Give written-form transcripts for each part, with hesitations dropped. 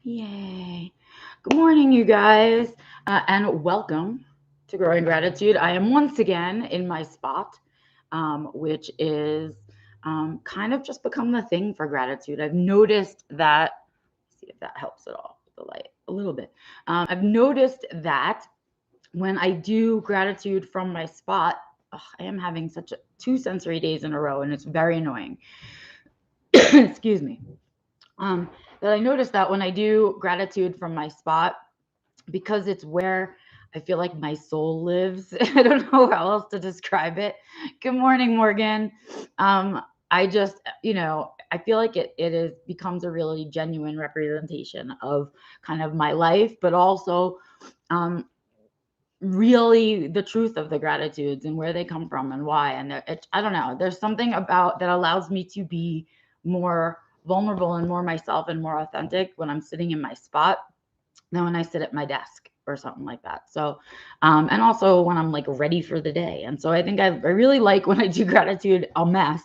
Yay. Good morning, you guys, and welcome to Growing Gratitude. I am once again in my spot, which is kind of just become the thing for gratitude. I've noticed that, see if that helps at all with the light a little bit. I've noticed that when I do gratitude from my spot, I am having two sensory days in a row, and it's very annoying. Excuse me. Um, that I noticed that when I do gratitude from my spot, because it's where I feel like my soul lives. I don't know how else to describe it. Good morning, Morgan. I just, I feel like it is becomes a really genuine representation of kind of my life, but also um, really the truth of the gratitudes and where they come from and why. And I don't know, there's something about that allows me to be more vulnerable and more myself and more authentic when I'm sitting in my spot than when I sit at my desk or something like that. So, and also when I'm like ready for the day. And so I think I really like when I do gratitude a mess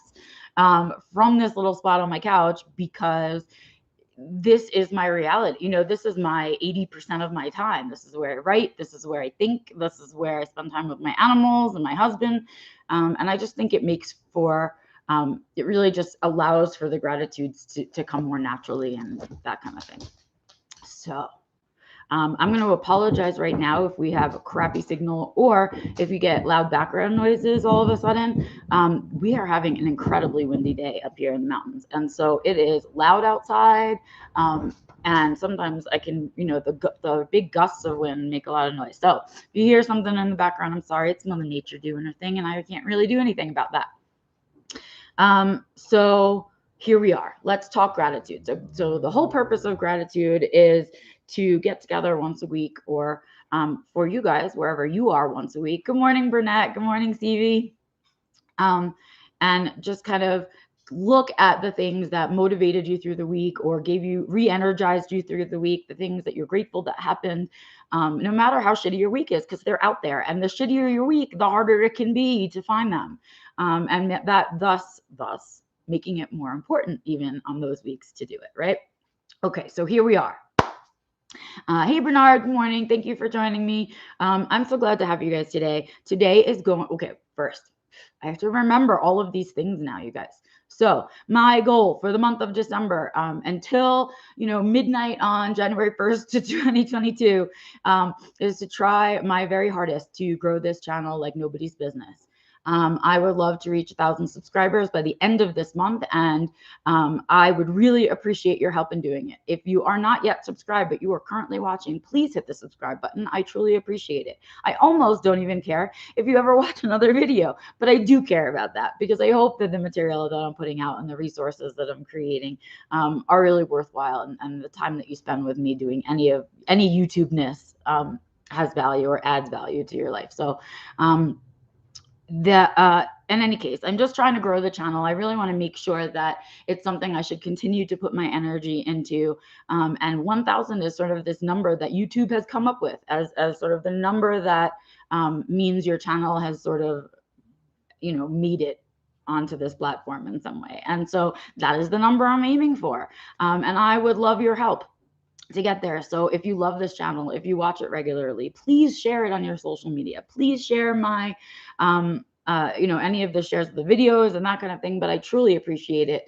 from this little spot on my couch because this is my reality. This is my 80% of my time. This is where I write. This is where I think. This is where I spend time with my animals and my husband. And I just think it makes for, it really just allows for the gratitudes to come more naturally and that kind of thing. So, I'm going to apologize right now if we have a crappy signal or if you get loud background noises all of a sudden. We are having an incredibly windy day up here in the mountains. And so it is loud outside. And sometimes I can, the big gusts of wind make a lot of noise. So if you hear something in the background, I'm sorry, it's Mother Nature doing her thing, and I can't really do anything about that. So here we are. Let's talk gratitude. So the whole purpose of gratitude is to get together once a week, or for you guys, wherever you are, once a week. Good morning, Burnett. Good morning, Stevie. And just kind of look at the things that motivated you through the week or gave you re-energized you through the week, the things that you're grateful that happened, no matter how shitty your week is, because they're out there. And the shittier your week, the harder it can be to find them. And that thus making it more important even on those weeks to do it, right? Okay, so here we are. Hey, Bernard, good morning. Thank you for joining me. I'm so glad to have you guys today. Today is going, okay, first, I have to remember all of these things now, you guys. So my goal for the month of December, until, midnight on January 1st to 2022, is to try my very hardest to grow this channel like nobody's business. I would love to reach 1,000 subscribers by the end of this month, and I would really appreciate your help in doing it. If you are not yet subscribed, but you are currently watching, please hit the subscribe button. I truly appreciate it. I almost don't even care if you ever watch another video, but I do care about that because I hope that the material that I'm putting out and the resources that I'm creating are really worthwhile, and the time that you spend with me doing any YouTube-ness has value or adds value to your life. So, in any case, I'm just trying to grow the channel. I really want to make sure that it's something I should continue to put my energy into. And 1,000 is sort of this number that YouTube has come up with as sort of the number that means your channel has sort of, made it onto this platform in some way. And so that is the number I'm aiming for. And I would love your help to get there. So if you love this channel, if you watch it regularly, please share it on your social media. Please share my, any of the shares of the videos and that kind of thing. But I truly appreciate it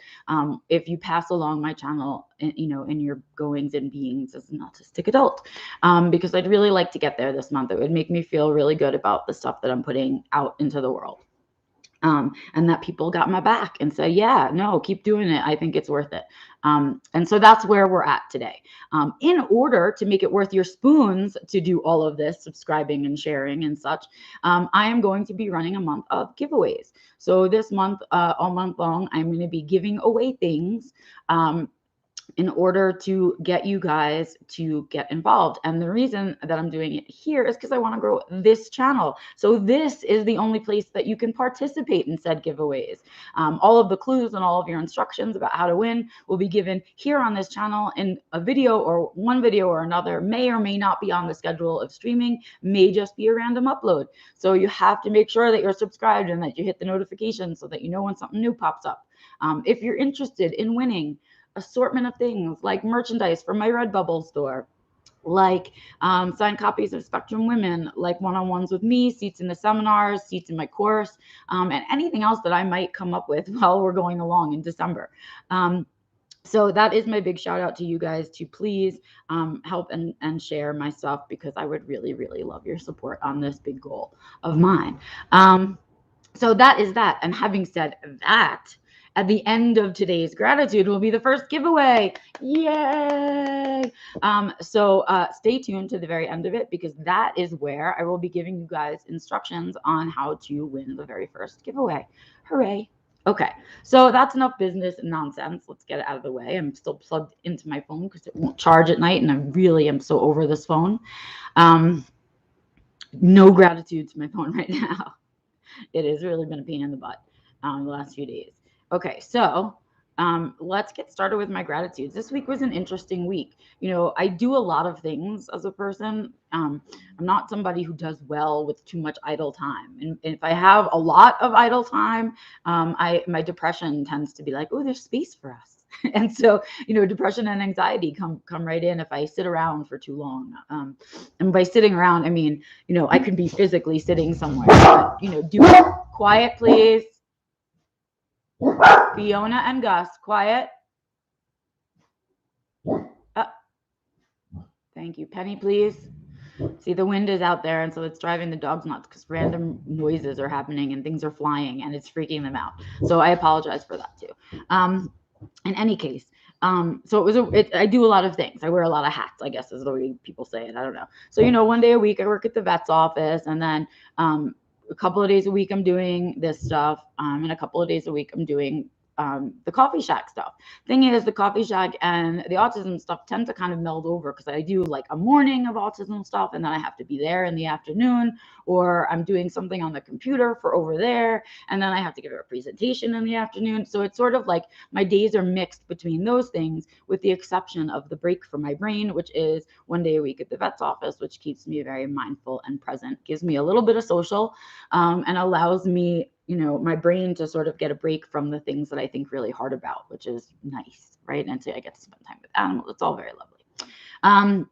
if you pass along my channel, in your goings and beings as an autistic adult, because I'd really like to get there this month. It would make me feel really good about the stuff that I'm putting out into the world. And that people got my back and say, yeah, no, keep doing it. I think it's worth it. And so that's where we're at today. In order to make it worth your spoons to do all of this, subscribing and sharing and such, I am going to be running a month of giveaways. So this month, all month long, I'm going to be giving away things in order to get you guys to get involved. And the reason that I'm doing it here is because I want to grow this channel. So this is the only place that you can participate in said giveaways. All of the clues and all of your instructions about how to win will be given here on this channel in a video, or one video or another, may or may not be on the schedule of streaming, may just be a random upload. So you have to make sure that you're subscribed and that you hit the notification so that you know when something new pops up. If you're interested in winning assortment of things like merchandise from my Redbubble store, like signed copies of Spectrum Women, like one-on-ones with me, seats in the seminars, seats in my course, and anything else that I might come up with while we're going along in December. So that is my big shout out to you guys to please help and share my stuff, because I would really, really love your support on this big goal of mine. So that is that. And having said that, at the end of today's gratitude will be the first giveaway. Yay! So stay tuned to the very end of it, because that is where I will be giving you guys instructions on how to win the very first giveaway. Hooray! Okay, so that's enough business and nonsense. Let's get it out of the way. I'm still plugged into my phone because it won't charge at night, and I really am so over this phone. No gratitude to my phone right now. It has really been a pain in the butt the last few days. Okay, so let's get started with my gratitudes. This week was an interesting week. You know, I do a lot of things as a person. I'm not somebody who does well with too much idle time. And if I have a lot of idle time, my depression tends to be like, oh, there's space for us. And so, you know, depression and anxiety come right in if I sit around for too long. And by sitting around, I mean, you know, I could be physically sitting somewhere, but, you know, do it. Quiet, please. Fiona and Gus, quiet. Thank you. Penny, please. See, the wind is out there, and so it's driving the dogs nuts because random noises are happening and things are flying, and it's freaking them out. So I apologize for that too. In any case, so I do a lot of things. I wear a lot of hats, I guess is the way people say it. I don't know. So, you know, one day a week I work at the vet's office, and then a couple of days a week I'm doing this stuff, and a couple of days a week I'm doing the coffee shack stuff. Thing is, the coffee shack and the autism stuff tend to kind of meld over, because I do like a morning of autism stuff, and then I have to be there in the afternoon, or I'm doing something on the computer for over there, and then I have to give a presentation in the afternoon. So it's sort of like my days are mixed between those things, with the exception of the break for my brain, which is one day a week at the vet's office, which keeps me very mindful and present, gives me a little bit of social, and allows me, you know, my brain to sort of get a break from the things that I think really hard about, which is nice, right? And so I get to spend time with animals. It's all very lovely.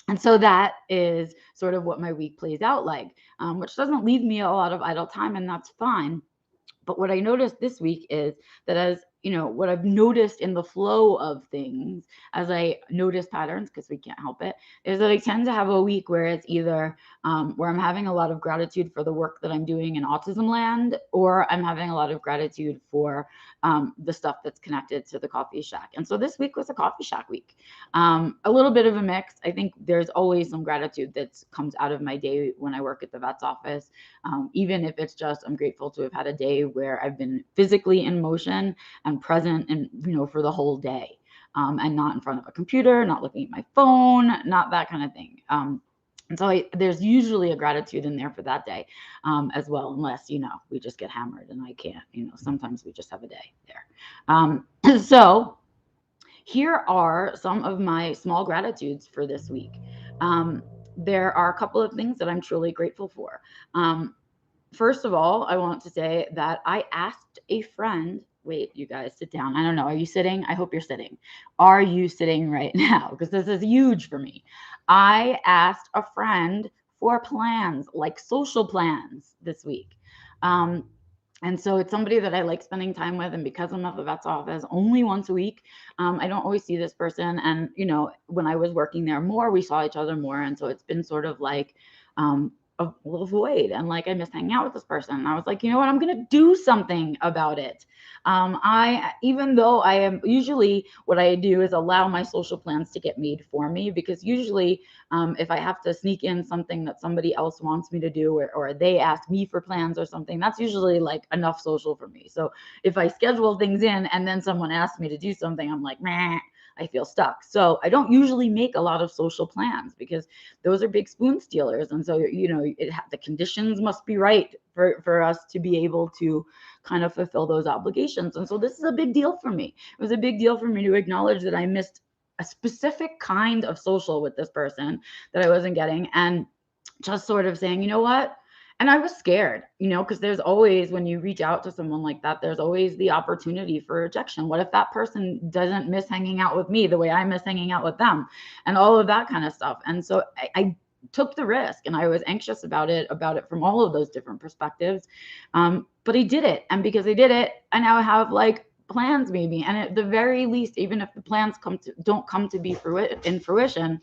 And so that is sort of what my week plays out like, which doesn't leave me a lot of idle time, and that's fine. But what I noticed this week is that, as you know, what I've noticed in the flow of things, as I notice patterns, because we can't help it, is that I tend to have a week where it's either where I'm having a lot of gratitude for the work that I'm doing in autism land, or I'm having a lot of gratitude for the stuff that's connected to the coffee shack. And so this week was a coffee shack week. A little bit of a mix. I think there's always some gratitude that comes out of my day when I work at the vet's office, even if it's just I'm grateful to have had a day where I've been physically in motion and present, and, you know, for the whole day, and not in front of a computer, not looking at my phone, not that kind of thing. And so there's usually a gratitude in there for that day as well, unless, you know, we just get hammered and I can't, you know, sometimes we just have a day there. So here are some of my small gratitudes for this week. There are a couple of things that I'm truly grateful for. First of all, I want to say that I asked a friend, wait, you guys sit down. I don't know. Are you sitting? I hope you're sitting. Are you sitting right now? Because this is huge for me. I asked a friend for plans, like social plans this week. And so it's somebody that I like spending time with. And because I'm at the vet's office only once a week, I don't always see this person. And, you know, when I was working there more, we saw each other more. And so it's been sort of like a little void, and like I miss hanging out with this person. And I was like, you know what, I'm gonna do something about it. Even though I am usually, what I do is allow my social plans to get made for me, because usually if I have to sneak in something that somebody else wants me to do, or they ask me for plans or something, that's usually like enough social for me. So if I schedule things in and then someone asks me to do something, I'm like, meh, I feel stuck. So I don't usually make a lot of social plans, because those are big spoon stealers. And so, you know, the conditions must be right for us to be able to kind of fulfill those obligations. And so this is a big deal for me. It was a big deal for me to acknowledge that I missed a specific kind of social with this person that I wasn't getting, and just sort of saying, you know what? And I was scared, because there's always, when you reach out to someone like that, there's always the opportunity for rejection. What if that person doesn't miss hanging out with me the way I miss hanging out with them, and all of that kind of stuff? And so I took the risk, and I was anxious about it from all of those different perspectives. But I did it. And because I did it, I now have like plans maybe. And at the very least, even if the plans don't come to be in fruition,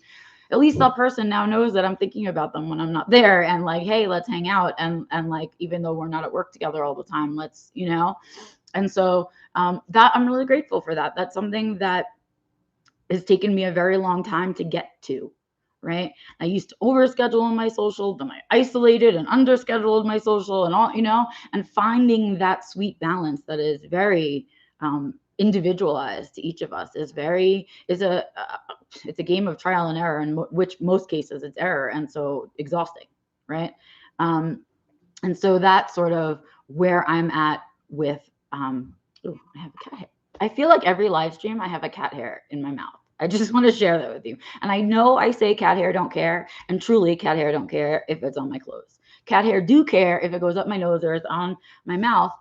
at least that person now knows that I'm thinking about them when I'm not there, and like, hey, let's hang out. And like, even though we're not at work together all the time, let's, and so that I'm really grateful for that. That's something that has taken me a very long time to get to. Right. I used to overschedule on my social, then I isolated and underscheduled my social and all, and finding that sweet balance that is very individualized to each of us is it's a game of trial and error, in which most cases it's error, and so exhausting, right? And so that's sort of where I'm at with I have a cat hair. I feel like every live stream I have a cat hair in my mouth. I just want to share that with you. And I know I say cat hair don't care, and truly cat hair don't care if it's on my clothes. Cat hair do care if it goes up my nose or it's on my mouth,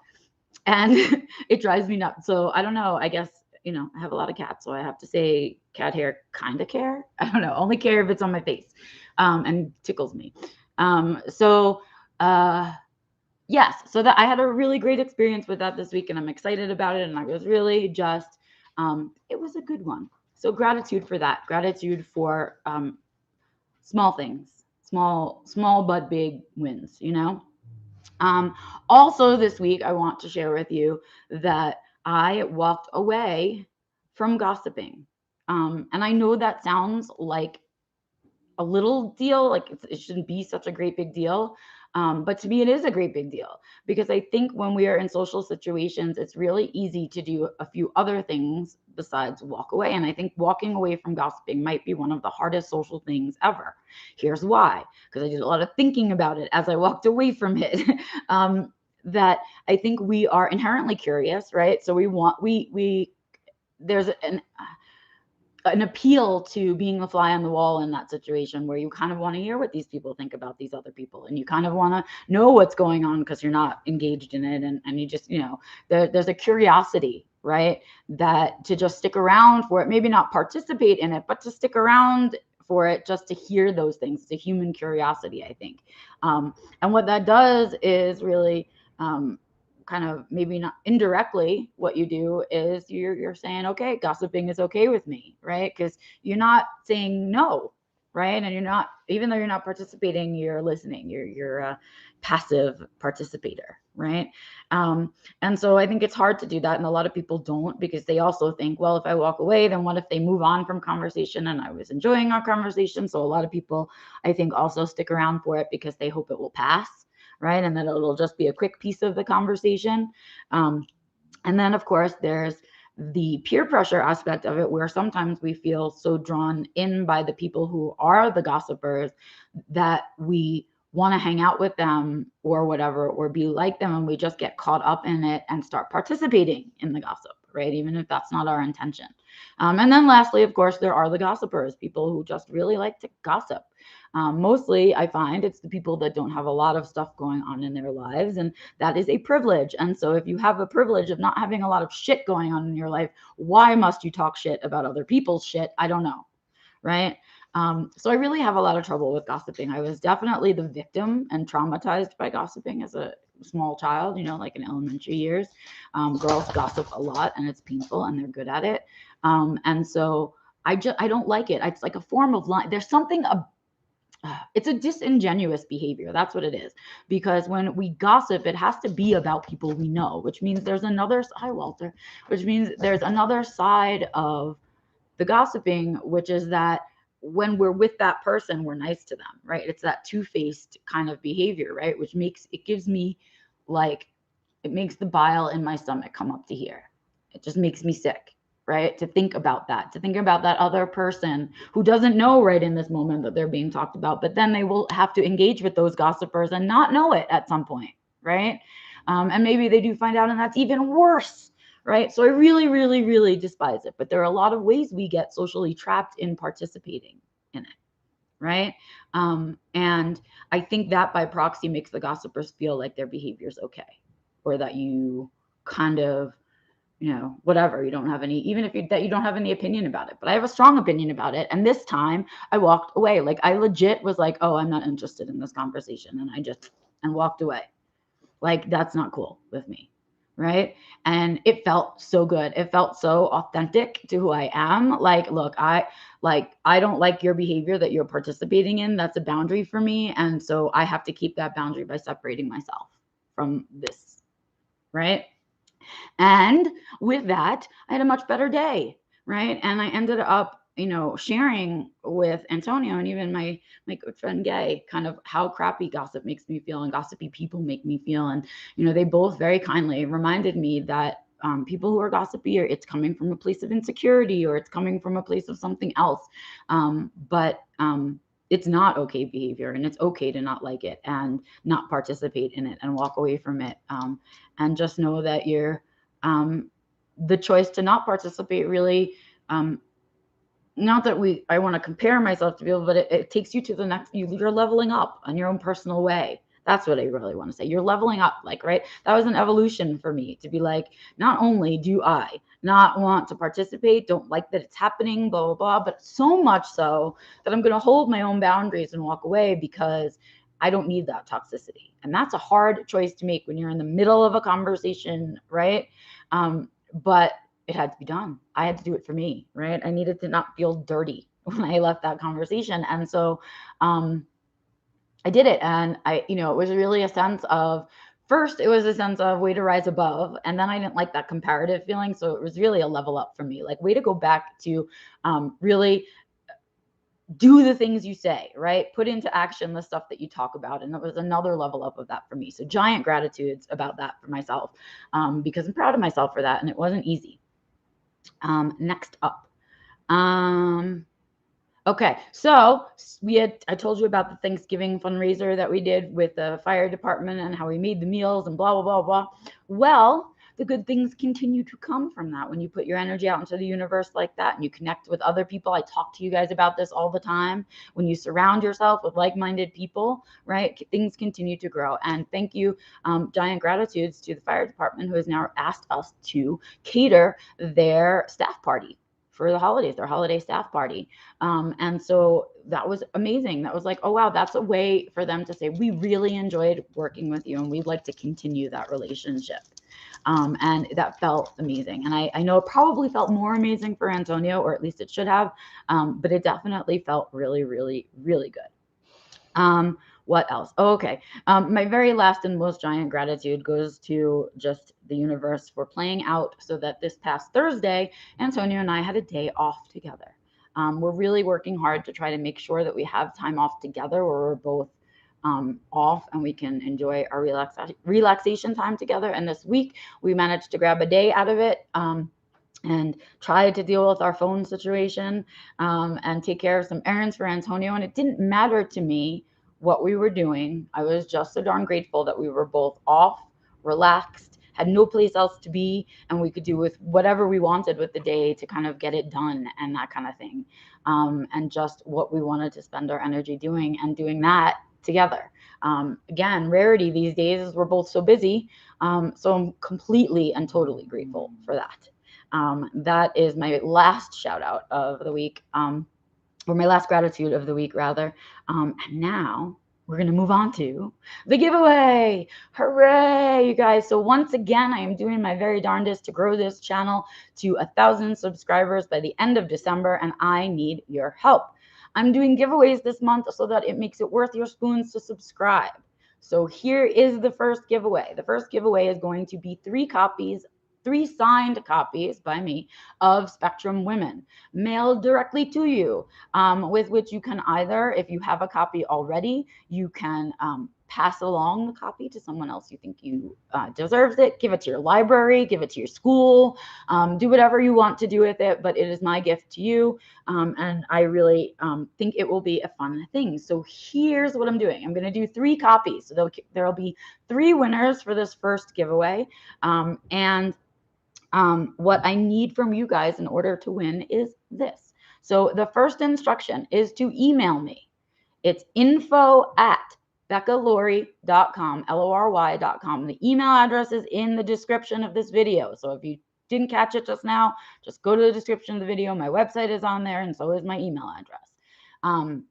and it drives me nuts. So I don't know, I guess, I have a lot of cats, so I have to say cat hair kind of care. I don't know, only care if it's on my face and tickles me. Yes, so that I had a really great experience with that this week, and I'm excited about it. And I was really just, it was a good one. So gratitude for that. Gratitude for small things, small but big wins, Also this week, I want to share with you that I walked away from gossiping. And I know that sounds like a little deal, like it shouldn't be such a great big deal. But to me, it is a great big deal, because I think when we are in social situations, it's really easy to do a few other things besides walk away. And I think walking away from gossiping might be one of the hardest social things ever. Here's why: because I did a lot of thinking about it as I walked away from it. That I think we are inherently curious, right? So there's an appeal to being a fly on the wall in that situation, where you kind of want to hear what these people think about these other people, and you kind of want to know what's going on because you're not engaged in it, and you just, there's a curiosity, right, that to just stick around for it, maybe not participate in it, but to stick around for it just to hear those things. It's a human curiosity, I think. And what that does is really kind of, maybe not indirectly, what you do is you're saying, okay, gossiping is okay with me, right? Because you're not saying no, right? And you're not, even though you're not participating, you're listening. You're a passive participator, right? And so I think it's hard to do that, and a lot of people don't, because they also think, well, if I walk away, then what if they move on from conversation, and I was enjoying our conversation? So a lot of people, I think, also stick around for it because they hope it will pass, right? And then it'll just be a quick piece of the conversation. And then, of course, there's the peer pressure aspect of it, where sometimes we feel so drawn in by the people who are the gossipers that we want to hang out with them or whatever, or be like them, and we just get caught up in it and start participating in the gossip, right? Even if that's not our intention. And then lastly, of course, there are the gossipers, people who just really like to gossip. Mostly, I find it's the people that don't have a lot of stuff going on in their lives, and that is a privilege. And so if you have a privilege of not having a lot of shit going on in your life, why must you talk shit about other people's shit? I don't know, right? So I really have a lot of trouble with gossiping. I was definitely the victim and traumatized by gossiping as a small child, like in elementary years. Girls gossip a lot, and it's painful, and they're good at it. And so I don't like it. It's like a form of lying. There's something it's a disingenuous behavior. That's what it is. Because when we gossip, it has to be about people we know, which means there's another, hi, Walter, which means there's another side of the gossiping, which is that when we're with that person, we're nice to them, right? It's that two-faced kind of behavior, right? Which gives me it makes the bile in my stomach come up to here. It just makes me sick, right? To think about that other person who doesn't know right in this moment that they're being talked about, but then they will have to engage with those gossipers and not know it at some point, right? And maybe they do find out, and that's even worse, right? So I really, really, really despise it. But there are a lot of ways we get socially trapped in participating in it, right? And I think that by proxy makes the gossipers feel like their behavior is okay, or that you kind of, whatever, you don't have any, even if that you don't have any opinion about it. But I have a strong opinion about it. And this time I walked away. Like, I legit was like, oh, I'm not interested in this conversation. And walked away. Like, that's not cool with me. Right. And it felt so good. It felt so authentic to who I am. Like, look, I don't like your behavior that you're participating in. That's a boundary for me. And so I have to keep that boundary by separating myself from this. Right. And with that, I had a much better day, right? And I ended up, sharing with Antonio and even my good friend Gay kind of how crappy gossip makes me feel and gossipy people make me feel. And, they both very kindly reminded me that people who are gossipy, or it's coming from a place of insecurity, or it's coming from a place of something else. But it's not okay behavior, and it's okay to not like it and not participate in it and walk away from it. And just know that the choice to not participate really, not that I want to compare myself to people, but it takes you to the next, you're leveling up on your own personal way. That's what I really want to say. You're leveling up, like, right? That was an evolution for me to be like, not only do I not want to participate, don't like that it's happening, blah, blah, blah, but so much so that I'm going to hold my own boundaries and walk away because I don't need that toxicity. And that's a hard choice to make when you're in the middle of a conversation, right? But it had to be done. I had to do it for me, right? I needed to not feel dirty when I left that conversation. And so I did it. And it was really a sense of, first, it was a sense of way to rise above. And then I didn't like that comparative feeling. So it was really a level up for me, like way to go back to really do the things you say, right? Put into action the stuff that you talk about. And it was another level up of that for me. So giant gratitudes about that for myself, because I'm proud of myself for that. And it wasn't easy. Next up. Okay, so I told you about the Thanksgiving fundraiser that we did with the fire department and how we made the meals and blah, blah, blah, blah. Well, the good things continue to come from that. When you put your energy out into the universe like that and you connect with other people, I talk to you guys about this all the time. When you surround yourself with like-minded people, right, things continue to grow. And thank you, giant gratitudes to the fire department, who has now asked us to cater their staff party for the holidays, their holiday staff party. And so that was amazing. That was like, oh, wow, that's a way for them to say, we really enjoyed working with you and we'd like to continue that relationship. And that felt amazing. And I know it probably felt more amazing for Antonio, or at least it should have, but it definitely felt really, really, really good. What else? Oh, okay. My very last and most giant gratitude goes to just the universe for playing out so that this past Thursday, Antonio and I had a day off together. We're really working hard to try to make sure that we have time off together where we're both off and we can enjoy our relaxation time together. And this week we managed to grab a day out of it. And tried to deal with our phone situation, and take care of some errands for Antonio. And it didn't matter to me what we were doing. I was just so darn grateful that we were both off, relaxed, had no place else to be, and we could do with whatever we wanted with the day to kind of get it done and that kind of thing. And just what we wanted to spend our energy doing, and doing that together. Again, rarity these days is we're both so busy. So I'm completely and totally grateful for that. That is my last shout out of the week, or my last gratitude of the week, rather. And now we're going to move on to the giveaway. Hooray, you guys. So once again, I am doing my very darndest to grow this channel to 1,000 subscribers by the end of December, and I need your help. I'm doing giveaways this month so that it makes it worth your spoons to subscribe. So here is the first giveaway. The first giveaway is going to be 3 signed copies by me of Spectrum Women, mailed directly to you, with which you can either, if you have a copy already, you can pass along the copy to someone else you think you deserves it, give it to your library, give it to your school, do whatever you want to do with it, but it is my gift to you, and I really think it will be a fun thing. So here's what I'm doing. I'm going to do 3 copies. So there'll be 3 winners for this first giveaway, and what I need from you guys in order to win is this. So the first instruction is to email me. It's info@beccalori.com, LORY.com. The email address is in the description of this video. So if you didn't catch it just now, just go to the description of the video. My website is on there, and so is my email address. And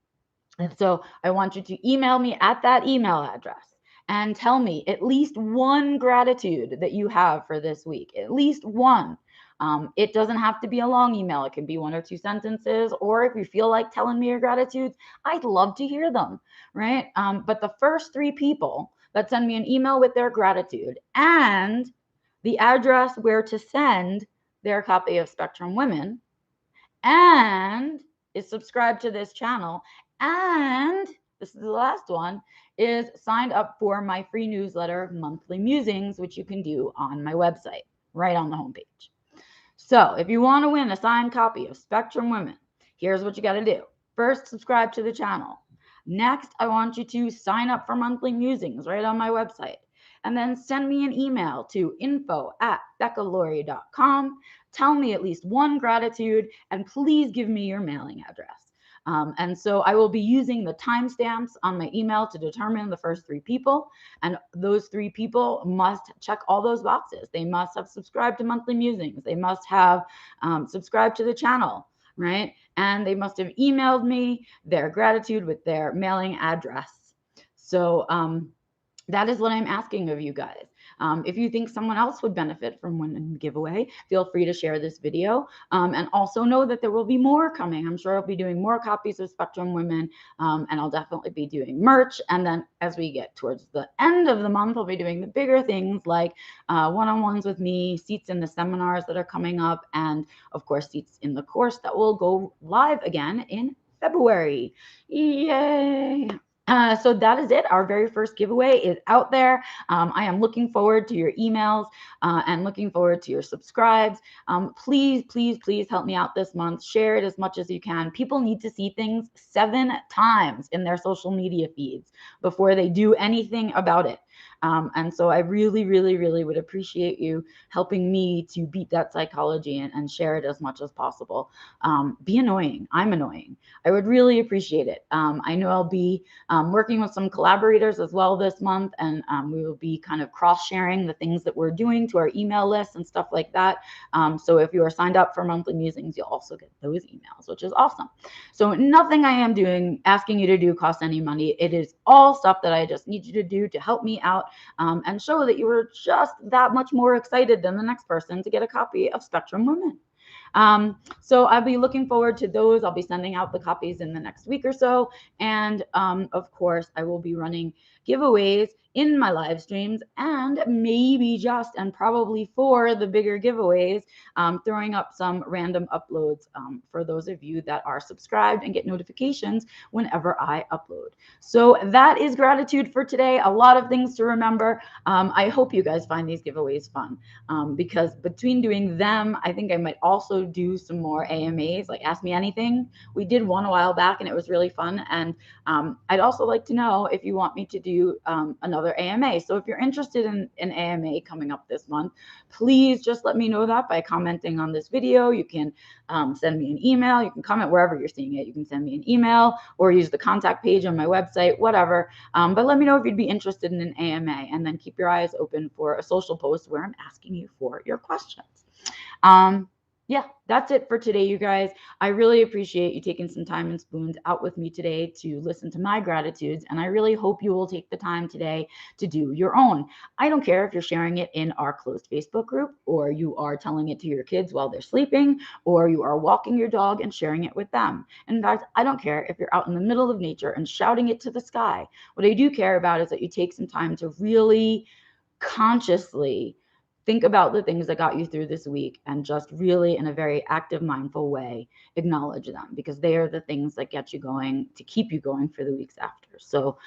so I want you to email me at that email address and tell me at least one gratitude that you have for this week, at least one. It doesn't have to be a long email. It can be 1 or 2 sentences, or if you feel like telling me your gratitudes, I'd love to hear them, right? But the first 3 people that send me an email with their gratitude and the address where to send their copy of Spectrum Women and is subscribed to this channel, and this is the last one, is signed up for my free newsletter, Monthly Musings, which you can do on my website, right on the homepage. So if you want to win a signed copy of Spectrum Women, here's what you got to do. First, subscribe to the channel. Next, I want you to sign up for Monthly Musings right on my website. And then send me an email to info@beccalori.com. Tell me at least one gratitude, and please give me your mailing address. And so I will be using the timestamps on my email to determine the first 3 people. And those 3 people must check all those boxes. They must have subscribed to Monthly Musings. They must have subscribed to the channel, right? And they must have emailed me their gratitude with their mailing address. So that is what I'm asking of you guys. If you think someone else would benefit from winning the giveaway, feel free to share this video. And also know that there will be more coming. I'm sure I'll be doing more copies of Spectrum Women, and I'll definitely be doing merch. And then as we get towards the end of the month, I'll be doing the bigger things like one-on-ones with me, seats in the seminars that are coming up, and of course, seats in the course that will go live again in February. Yay! So that is it. Our very first giveaway is out there. I am looking forward to your emails and looking forward to your subscribes. Please, please, please help me out this month. Share it as much as you can. People need to see things 7 times in their social media feeds before they do anything about it. And so I really, really, really would appreciate you helping me to beat that psychology and share it as much as possible. Be annoying. I'm annoying. I would really appreciate it. I know I'll be working with some collaborators as well this month, and we will be kind of cross-sharing the things that we're doing to our email list and stuff like that. So if you are signed up for Monthly Musings, you'll also get those emails, which is awesome. So nothing I am asking you to do costs any money. It is all stuff that I just need you to do to help me out and show that you were just that much more excited than the next person to get a copy of Spectrum Women. So I'll be looking forward to those. I'll be sending out the copies in the next week or so. And of course, I will be running giveaways in my live streams, and maybe just and probably for the bigger giveaways, throwing up some random uploads for those of you that are subscribed and get notifications whenever I upload. So that is gratitude for today. A lot of things to remember. I hope you guys find these giveaways fun, because between doing them, I think I might also do some more AMAs, like Ask Me Anything. We did one a while back and it was really fun. And I'd also like to know if you want me to do another AMA. So if you're interested in an AMA coming up this month, please just let me know that by commenting on this video. You can send me an email. You can comment wherever you're seeing it. You can send me an email or use the contact page on my website, whatever. But let me know if you'd be interested in an AMA, and then keep your eyes open for a social post where I'm asking you for your questions. Yeah, that's it for today, you guys. I really appreciate you taking some time and spoons out with me today to listen to my gratitudes. And I really hope you will take the time today to do your own. I don't care if you're sharing it in our closed Facebook group, or you are telling it to your kids while they're sleeping, or you are walking your dog and sharing it with them. In fact, I don't care if you're out in the middle of nature and shouting it to the sky. What I do care about is that you take some time to really consciously think about the things that got you through this week and just really, in a very active, mindful way, acknowledge them, because they are the things that get you going to keep you going for the weeks after. So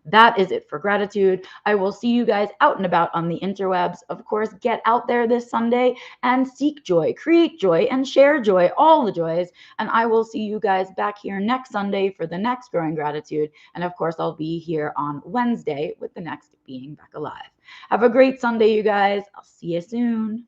that is it for gratitude. I will see you guys out and about on the interwebs. Of course, get out there this Sunday and seek joy, create joy, and share joy, all the joys. And I will see you guys back here next Sunday for the next Growing Gratitude. And of course, I'll be here on Wednesday with the next Being Back Alive. Have a great Sunday, you guys. I'll see you soon.